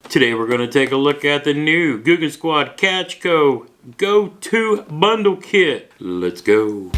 Today we're going to take a look at the new Googan Squad Catch Co. Go-To Bundle Kit. Let's go.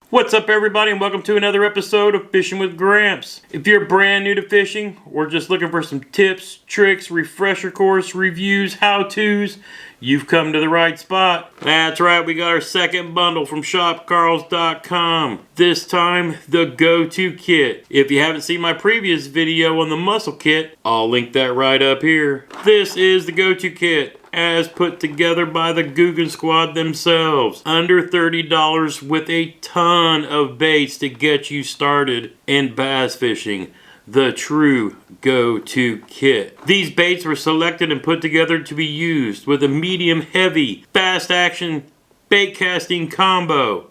What's up everybody, and welcome to another episode of Fishing with Gramps. If you're brand new to fishing or just looking for some tips, tricks, refresher course, reviews, how-tos, you've come to the right spot. That's right, we got our second bundle from shopcarls.com. This time, the go-to kit. If you haven't seen my previous video on the muscle kit, I'll link that right up here. This is the go-to kit, as put together by the Googan Squad themselves. Under $30 with a ton of baits to get you started in bass fishing. The true go-to kit. These baits were selected and put together to be used with a medium heavy, fast action bait casting combo.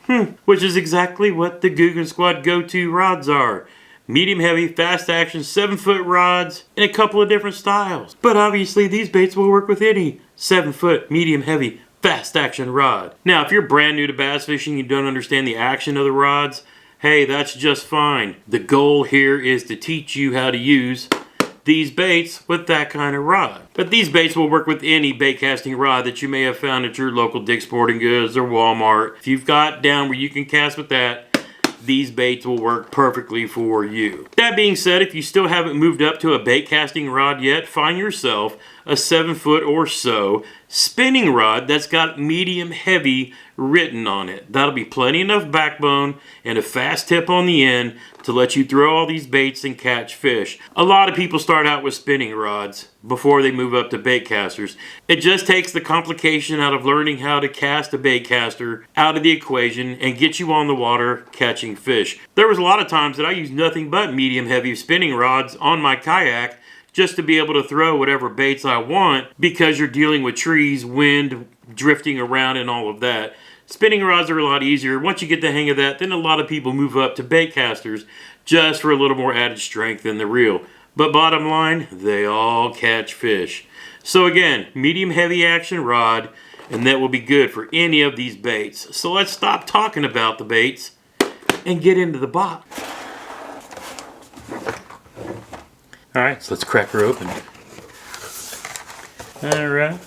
Which is exactly what the Googan Squad go-to rods are. Medium heavy, fast action, 7-foot rods in a couple of different styles. But obviously these baits will work with any 7-foot, medium heavy, fast action rod. Now if you're brand new to bass fishing, you don't understand the action of the rods, hey, that's just fine. The goal here is to teach you how to use these baits with that kind of rod. But these baits will work with any bait casting rod that you may have found at your local Dick's Sporting Goods or Walmart. If you've got down where you can cast with that, these baits will work perfectly for you. That being said, if you still haven't moved up to a bait casting rod yet, find yourself a 7-foot or so spinning rod that's got medium heavy written on it. That'll be plenty enough backbone and a fast tip on the end to let you throw all these baits and catch fish. A lot of people start out with spinning rods before they move up to bait casters. It just takes the complication out of learning how to cast a bait caster out of the equation and get you on the water catching fish. There was a lot of times that I used nothing but medium heavy spinning rods on my kayak just to be able to throw whatever baits I want, because you're dealing with trees, wind, drifting around and all of that. Spinning rods are a lot easier. Once you get the hang of that, then a lot of people move up to bait casters just for a little more added strength in the reel. But bottom line, they all catch fish. So again, medium heavy action rod, and that will be good for any of these baits. So let's stop talking about the baits and get into the box. Alright, so let's crack her open. Alright.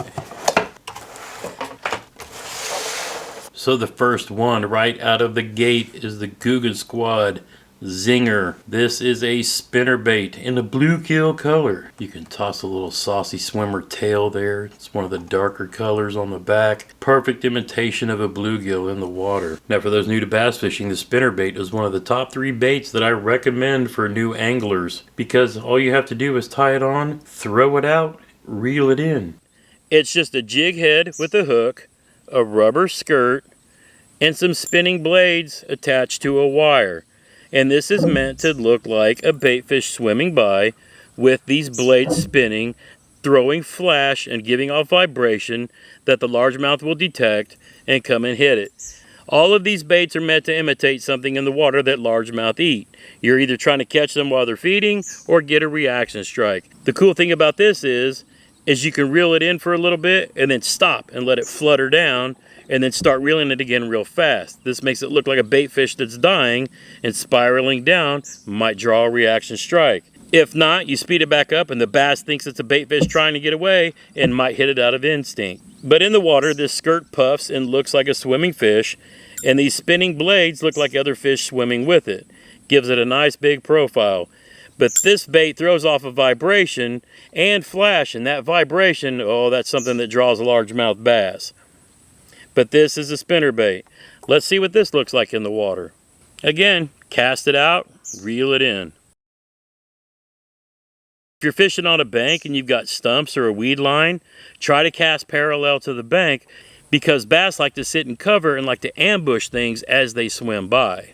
So the first one right out of the gate is the Googan Squad Zinger. This is a spinnerbait in a bluegill color. You can toss a little saucy swimmer tail there. It's one of the darker colors on the back. Perfect imitation of a bluegill in the water. Now for those new to bass fishing, the spinnerbait is one of the top 3 baits that I recommend for new anglers, because all you have to do is tie it on, throw it out, reel it in. It's just a jig head with a hook, a rubber skirt, and some spinning blades attached to a wire. And this is meant to look like a bait fish swimming by with these blades spinning, throwing flash and giving off vibration that the largemouth will detect and come and hit it. All of these baits are meant to imitate something in the water that largemouth eat. You're either trying to catch them while they're feeding or get a reaction strike. The cool thing about this is you can reel it in for a little bit and then stop and let it flutter down, and then start reeling it again real fast. This makes it look like a bait fish that's dying and spiraling down might draw a reaction strike. If not, you speed it back up and the bass thinks it's a bait fish trying to get away and might hit it out of instinct. But in the water, this skirt puffs and looks like a swimming fish, and these spinning blades look like other fish swimming with it. Gives it a nice big profile. But this bait throws off a vibration and flash, and that vibration, oh, that's something that draws a largemouth bass. But this is a spinnerbait. Let's see what this looks like in the water. Again, cast it out, reel it in. If you're fishing on a bank and you've got stumps or a weed line, try to cast parallel to the bank, because bass like to sit in cover and like to ambush things as they swim by.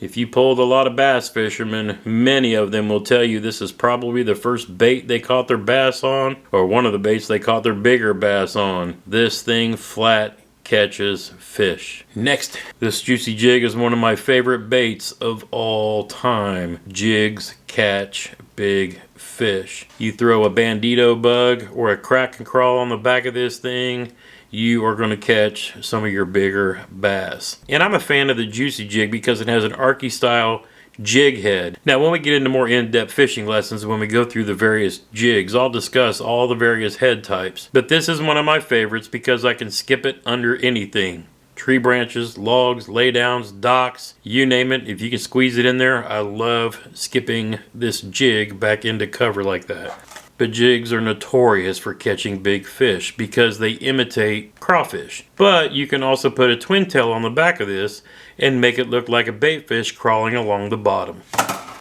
If you polled a lot of bass fishermen, many of them will tell you this is probably the first bait they caught their bass on, or one of the baits they caught their bigger bass on. This thing flat catches fish. Next, this juicy jig is one of my favorite baits of all time. Jigs catch big fish. You throw a bandito bug or a crack and crawl on the back of this thing, you are going to catch some of your bigger bass. And I'm a fan of the juicy jig because it has an archy style jig head. Now when we get into more in-depth fishing lessons, when we go through the various jigs, I'll discuss all the various head types. But this is one of my favorites because I can skip it under anything. Tree branches, logs, laydowns, docks, you name it. If you can squeeze it in there, I love skipping this jig back into cover like that. But jigs are notorious for catching big fish because they imitate crawfish. But you can also put a twin tail on the back of this and make it look like a bait fish crawling along the bottom.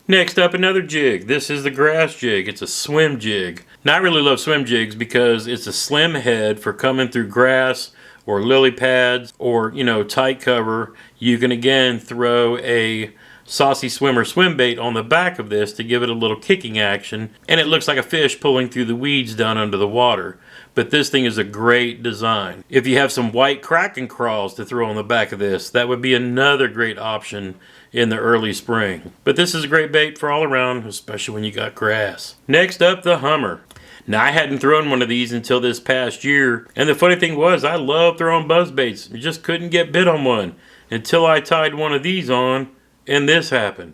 Next up, another jig. This is the grass jig. It's a swim jig. Now I really love swim jigs because it's a slim head for coming through grass or lily pads or, you know, tight cover. You can again throw a saucy swimmer swim bait on the back of this to give it a little kicking action, and it looks like a fish pulling through the weeds down under the water. But this thing is a great design. If you have some white Kraken crawls to throw on the back of this, that would be another great option in the early spring. But this is a great bait for all around, especially when you got grass. Next up, the Hummer. Now I hadn't thrown one of these until this past year, and the funny thing was I love throwing buzz baits. You just couldn't get bit on one until I tied one of these on and this happened.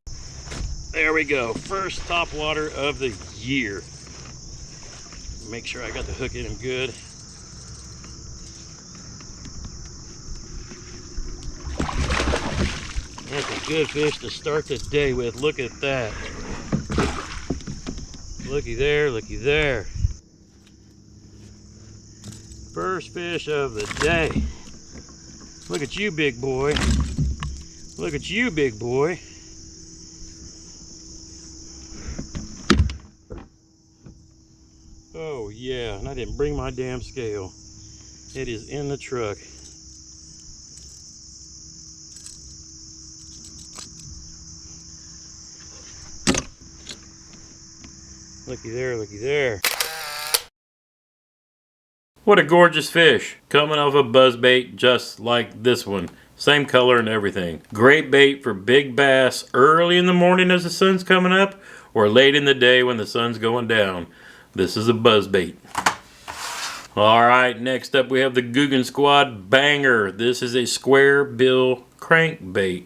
There we go, first top water of the year. Make sure I got the hook in him good. That's a good fish to start the day with. Look at that. Looky there, looky there. First fish of the day. Look at you, big boy. Look at you, big boy. Oh yeah, and I didn't bring my damn scale. It is in the truck. Looky there, looky there. What a gorgeous fish. Coming off a buzzbait just like this one. Same color and everything. Great bait for big bass early in the morning as the sun's coming up or late in the day when the sun's going down. This is a buzzbait. Alright, next up we have the Googan Squad Banger. This is a square bill crankbait.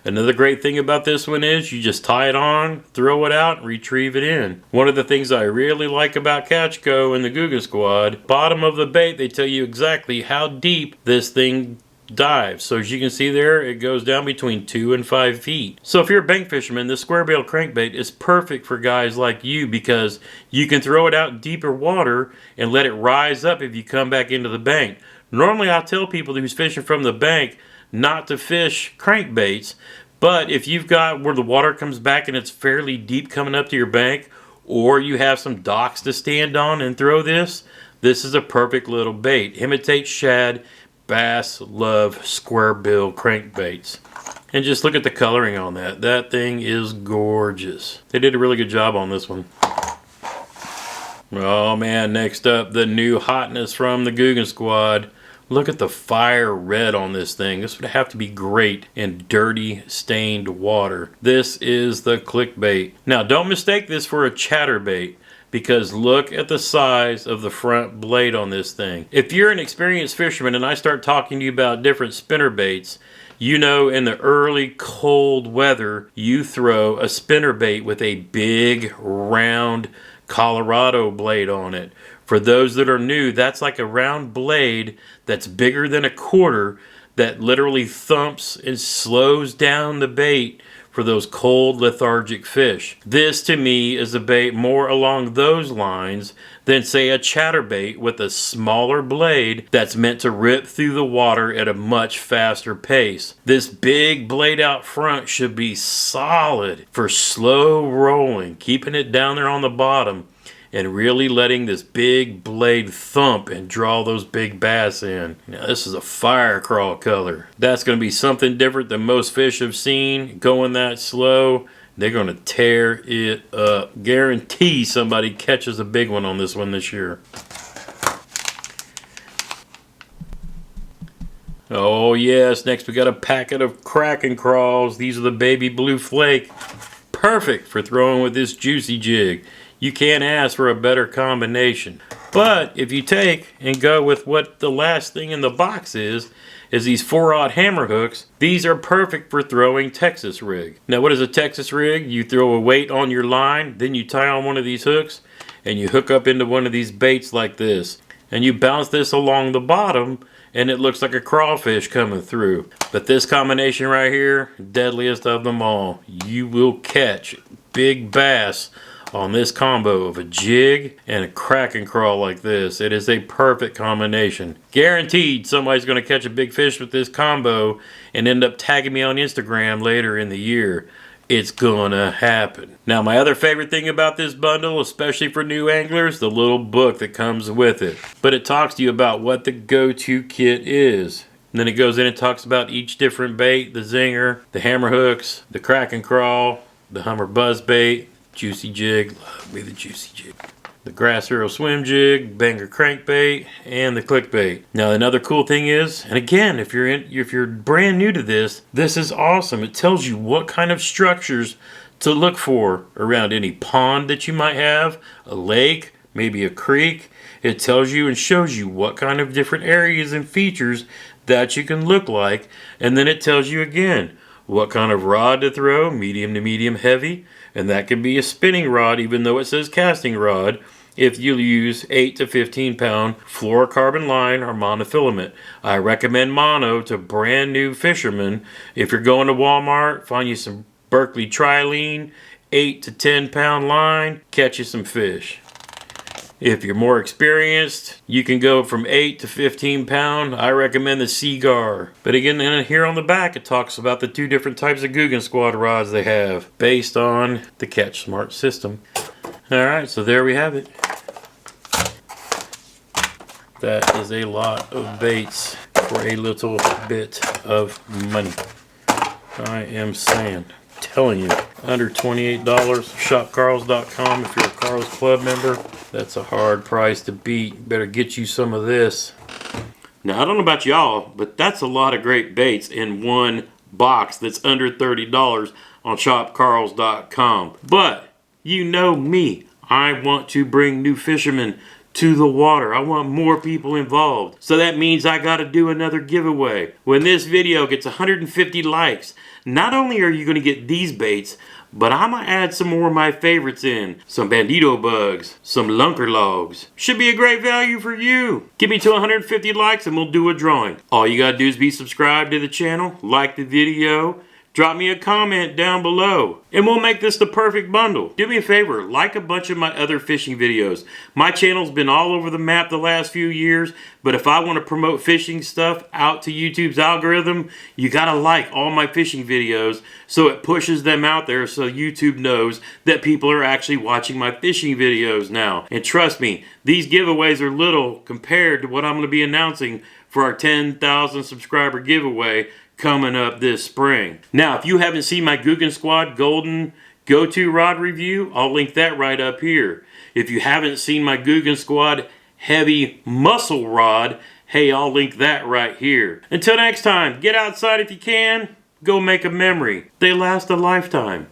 Another great thing about this one is you just tie it on, throw it out, and retrieve it in. One of the things I really like about Catch Go and the Googan Squad, bottom of the bait they tell you exactly how deep this thing dives. So as you can see there, it goes down between 2 and 5 feet. So if you're a bank fisherman, this square bill crankbait is perfect for guys like you because you can throw it out in deeper water and let it rise up if you come back into the bank. Normally I tell people who's fishing from the bank not to fish crankbaits, but if you've got where the water comes back and it's fairly deep coming up to your bank, or you have some docks to stand on and throw this, this is a perfect little bait. Imitate shad. Bass love square bill crankbaits. And just look at the coloring on that. That thing is gorgeous. They did a really good job on this one. Oh man, next up, the new hotness from the Googan Squad. Look at the fire red on this thing. This would have to be great in dirty, stained water. This is the Clickbait. Now, don't mistake this for a chatterbait, because look at the size of the front blade on this thing. If you're an experienced fisherman and I start talking to you about different spinnerbaits, you know in the early cold weather, you throw a spinnerbait with a big, round Colorado blade on it. For those that are new, that's like a round blade that's bigger than a quarter that literally thumps and slows down the bait for those cold, lethargic fish. This to me is a bait more along those lines than say a chatterbait with a smaller blade that's meant to rip through the water at a much faster pace. This big blade out front should be solid for slow rolling, keeping it down there on the bottom and really letting this big blade thump and draw those big bass in. Now this is a fire crawl color. That's going to be something different than most fish have seen. Going that slow, they're going to tear it up. Guarantee somebody catches a big one on this one this year. Oh yes, next we got a packet of Kraken crawls. These are the baby blue flake. Perfect for throwing with this juicy jig. You can't ask for a better combination. But if you take and go with what the last thing in the box is these 4/0 hammer hooks. These are perfect for throwing Texas rig. Now what is a Texas rig? You throw a weight on your line, then you tie on one of these hooks, and you hook up into one of these baits like this. And you bounce this along the bottom, and it looks like a crawfish coming through. But this combination right here, deadliest of them all. You will catch big bass on this combo of a jig and a crack and crawl like this. It is a perfect combination. Guaranteed somebody's going to catch a big fish with this combo and end up tagging me on Instagram later in the year. It's gonna happen. Now my other favorite thing about this bundle, especially for new anglers, the little book that comes with it. But it talks to you about what the go-to kit is. And then it goes in and talks about each different bait, the zinger, the hammer hooks, the crack and crawl, the Hummer buzz bait, juicy jig, love me the juicy jig, the grass hero swim jig, banger crankbait, and the clickbait. Now another cool thing is, and again, if you're brand new to this, this is awesome. It tells you what kind of structures to look for around any pond that you might have, a lake, maybe a creek. It tells you and shows you what kind of different areas and features that you can look like, and then it tells you again what kind of rod to throw, medium to medium heavy, and that could be a spinning rod even though it says casting rod, if you use 8 to 15 pound fluorocarbon line or monofilament. I recommend mono to brand new fishermen. If you're going to Walmart, find you some Berkeley Trilene, 8 to 10 pound line, catch you some fish. If you're more experienced, you can go from 8 to 15 pound. I recommend the Seaguar. But again, here on the back, it talks about the 2 different types of Googan squad rods they have based on the Catch Smart system. Alright, so there we have it. That is a lot of baits for a little bit of money. I am saying, telling you, under $28. ShopCarls.com if you're a Carl's Club member. That's a hard price to beat. Better get you some of this. Now, I don't know about y'all, but that's a lot of great baits in one box that's under $30 on ShopCarls.com. But, you know me. I want to bring new fishermen to the water. I want more people involved. So that means I got to do another giveaway. When this video gets 150 likes, not only are you going to get these baits, but I'm going to add some more of my favorites in. Some bandito bugs, some lunker logs. Should be a great value for you. Give me to 150 likes and we'll do a drawing. All you got to do is be subscribed to the channel, like the video, drop me a comment down below, and we'll make this the perfect bundle. Do me a favor, like a bunch of my other fishing videos. My channel's been all over the map the last few years, but if I want to promote fishing stuff out to YouTube's algorithm, you gotta like all my fishing videos so it pushes them out there so YouTube knows that people are actually watching my fishing videos now. And trust me, these giveaways are little compared to what I'm going to be announcing for our 10,000 subscriber giveaway coming up this spring. Now, if you haven't seen my Googan Squad Golden Go-To Rod review, I'll link that right up here. If you haven't seen my Googan Squad Heavy Muscle Rod, hey, I'll link that right here. Until next time, get outside if you can. Go make a memory. They last a lifetime.